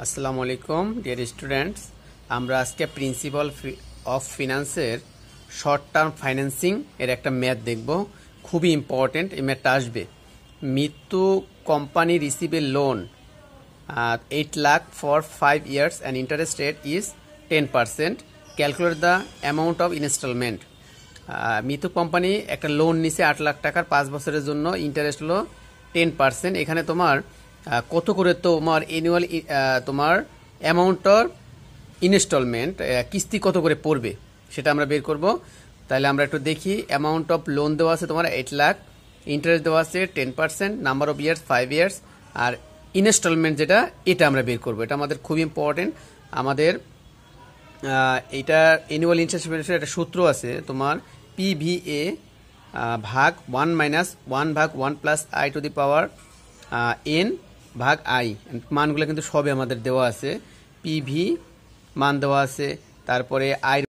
আসসালামু আলাইকুম deer students. আমরা আজকে প্রিন্সিপাল অফ ফিনান্সের শর্ট টার্ম ফাইন্যান্সিং এর একটা ম্যাথ দেখব। খুবই ইম্পর্টেন্ট এই ম্যাথটা আসবে। মৃত্যু company receive a loan 8 lakh for 5 years and interest rate is 10%. Calculate the amount of installment. মৃত্যু কোম্পানি একটা লোন নিছে 8 লাখ টাকার 5 বছরের জন্য, ইন্টারেস্ট হলো 10%। এখানে তোমার কত করে তোমার অ্যানুয়াল তোমার অ্যামাউন্টর ইনস্টলমেন্ট কিস্তি কত করে পড়বে সেটা আমরা বের করব। তাহলে আমরা একটু দেখি। অ্যামাউন্ট অফ লোন দেওয়া আছে তোমার 8 লাখ, ইন্টারেস্ট দেওয়া আছে 10%, নাম্বার অফ ইয়ার্স 5 years, আর ইনস্টলমেন্ট যেটা এটা আমরা বের করব। এটা আমাদের খুব ইম্পর্টেন্ট। আমাদের এটা অ্যানুয়াল ইন্টারেস্ট পেমেন্টের একটা সূত্র আছে তোমার, PVA ভাগ 1 মাইনাস 1 ভাগ 1 plus I to the power N ভাগ I। মানগুলো কিন্তু সবই আমাদের দেওয়া আছে। PV মান দেওয়া আছে, তারপরে I